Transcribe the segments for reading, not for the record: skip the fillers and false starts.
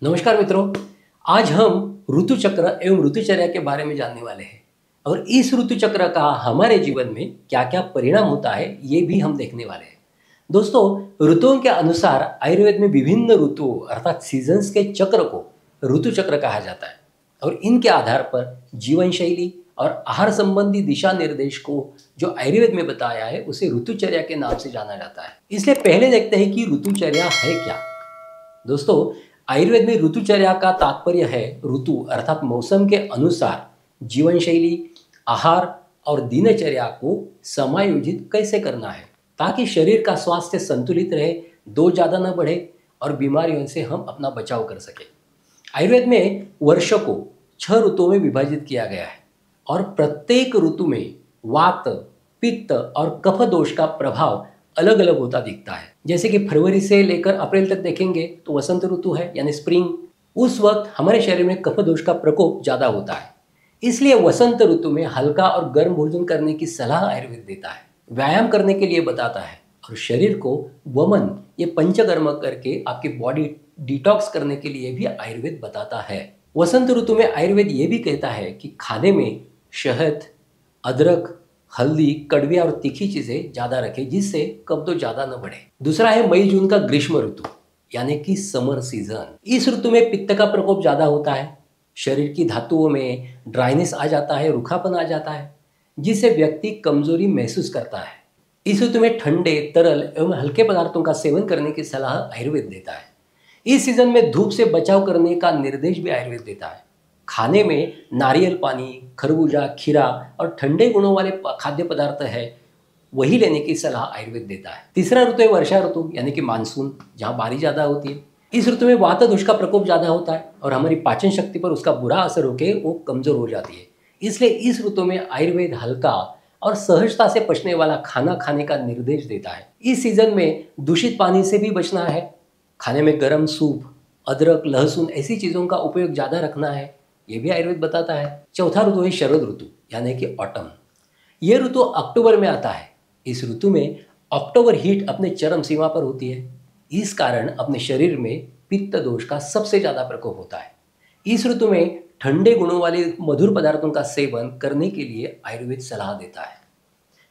नमस्कार मित्रों, आज हम ऋतु चक्र एवं ऋतुचर्या के बारे में जानने वाले हैं और इस ऋतु चक्र का हमारे जीवन में क्या क्या परिणाम होता है ये भी हम देखने वाले हैं। दोस्तों, ऋतुओं के अनुसार आयुर्वेद में विभिन्न ऋतुओं अर्थात सीजन्स के चक्र को ऋतु चक्र कहा जाता है और इनके आधार पर जीवन शैली और आहार संबंधी दिशा निर्देश को जो आयुर्वेद में बताया है उसे ऋतुचर्या के नाम से जाना जाता है। इसलिए पहले देखते हैं कि ऋतुचर्या है क्या। दोस्तों, आयुर्वेद में ऋतुचर्या का तात्पर्य है ऋतु अर्थात मौसम के अनुसार जीवन शैली, आहार और दिनचर्या को समायोजित कैसे करना है ताकि शरीर का स्वास्थ्य संतुलित रहे, दो ज़्यादा न बढ़े और बीमारियों से हम अपना बचाव कर सकें। आयुर्वेद में वर्ष को 6 ऋतुओं में विभाजित किया गया है और प्रत्येक ऋतु में वात, पित्त और कफ दोष का प्रभाव अलग अलग होता दिखता है। जैसे कि फरवरी से लेकर अप्रैल तक देखेंगे तो वसंत ऋतु है यानी स्प्रिंग। उस वक्त हमारे शरीर में कफ दोष का प्रकोप ज़्यादा होता है, इसलिए वसंत ऋतु में हल्का और गर्म भोजन करने की सलाह आयुर्वेद देता है, व्यायाम करने के लिए बताता है और शरीर को वमन ये पंचकर्म करके आपकी बॉडी डिटॉक्स करने के लिए भी आयुर्वेद बताता है। वसंत ऋतु में आयुर्वेद ये भी कहता है कि खाने में शहद, अदरक, हल्दी, कड़वी और तीखी चीज़ें ज़्यादा रखें जिससे कब्ज ज़्यादा न बढ़े। दूसरा है मई जून का ग्रीष्म ऋतु यानी कि समर सीजन। इस ऋतु में पित्त का प्रकोप ज़्यादा होता है, शरीर की धातुओं में ड्राइनेस आ जाता है, रूखापन आ जाता है जिससे व्यक्ति कमजोरी महसूस करता है। इस ऋतु में ठंडे, तरल एवं हल्के पदार्थों का सेवन करने की सलाह आयुर्वेद देता है। इस सीजन में धूप से बचाव करने का निर्देश भी आयुर्वेद देता है। खाने में नारियल पानी, खरबूजा, खीरा और ठंडे गुणों वाले खाद्य पदार्थ है वही लेने की सलाह आयुर्वेद देता है। तीसरा ऋतु है वर्षा ऋतु यानी कि मानसून, जहाँ बारिश ज़्यादा होती है। इस ऋतु में वात दोष का प्रकोप ज़्यादा होता है और हमारी पाचन शक्ति पर उसका बुरा असर होकर वो कमज़ोर हो जाती है। इसलिए इस ऋतु में आयुर्वेद हल्का और सहजता से पचने वाला खाना खाने का निर्देश देता है। इस सीजन में दूषित पानी से भी बचना है, खाने में गर्म सूप, अदरक, लहसुन ऐसी चीज़ों का उपयोग ज़्यादा रखना है, ये भी आयुर्वेद बताता है। चौथा ऋतु है शरद ऋतु यानी कि ऑटम। ये ऋतु अक्टूबर में आता है। इस ऋतु में अक्टूबर हीट अपने चरम सीमा पर होती है, इस कारण अपने शरीर में पित्त दोष का सबसे ज़्यादा प्रकोप होता है। इस ऋतु में ठंडे गुणों वाले मधुर पदार्थों का सेवन करने के लिए आयुर्वेद सलाह देता है।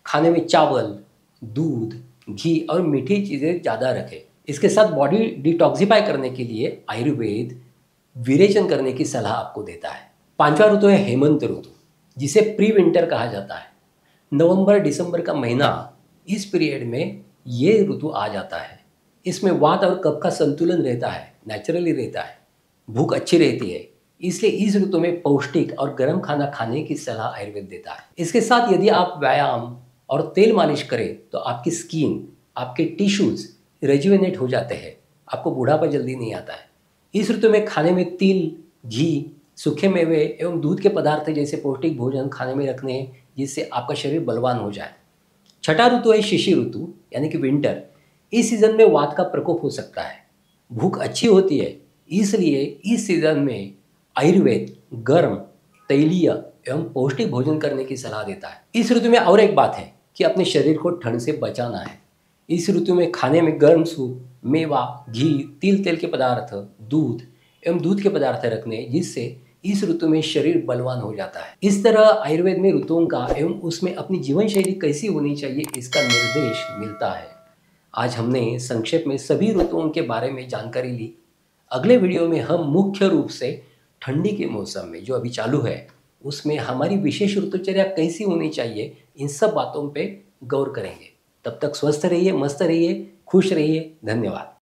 खाने में चावल, दूध, घी और मीठी चीज़ें ज़्यादा रखें। इसके साथ बॉडी डिटॉक्सिफाई करने के लिए आयुर्वेद विरेचन करने की सलाह आपको देता है। पांचवा ऋतु है हेमंत ऋतु जिसे प्री विंटर कहा जाता है। नवंबर दिसंबर का महीना, इस पीरियड में ये ऋतु आ जाता है। इसमें वात और कफ का संतुलन रहता है, नेचुरली रहता है, भूख अच्छी रहती है, इसलिए इस ऋतु में पौष्टिक और गर्म खाना खाने की सलाह आयुर्वेद देता है। इसके साथ यदि आप व्यायाम और तेल मालिश करें तो आपकी स्किन, आपके टिश्यूज रेजुवेनेट हो जाते हैं, आपको बुढ़ापा जल्दी नहीं आता है। इस ऋतु में खाने में तिल, घी, सूखे मेवे एवं दूध के पदार्थ जैसे पौष्टिक भोजन खाने में रखने हैं जिससे आपका शरीर बलवान हो जाए। छठा ऋतु है शिशिर ऋतु यानी कि विंटर। इस सीज़न में वात का प्रकोप हो सकता है, भूख अच्छी होती है, इसलिए इस सीज़न में आयुर्वेद गर्म, तैलीय एवं पौष्टिक भोजन करने की सलाह देता है। इस ऋतु में और एक बात है कि अपने शरीर को ठंड से बचाना है। इस ऋतु में खाने में गर्म सूप, मेवा, घी, तेल के पदार्थ, दूध एवं दूध के पदार्थ रखने जिससे इस ऋतु में शरीर बलवान हो जाता है। इस तरह आयुर्वेद में ऋतुओं का एवं उसमें अपनी जीवन शैली कैसी होनी चाहिए इसका निर्देश मिलता है। आज हमने संक्षेप में सभी ऋतुओं के बारे में जानकारी ली। अगले वीडियो में हम मुख्य रूप से ठंडी के मौसम में जो अभी चालू है उसमें हमारी विशेष ऋतुचर्या कैसी होनी चाहिए इन सब बातों पर गौर करेंगे। तब तक स्वस्थ रहिए, मस्त रहिए, खुश रहिए। धन्यवाद।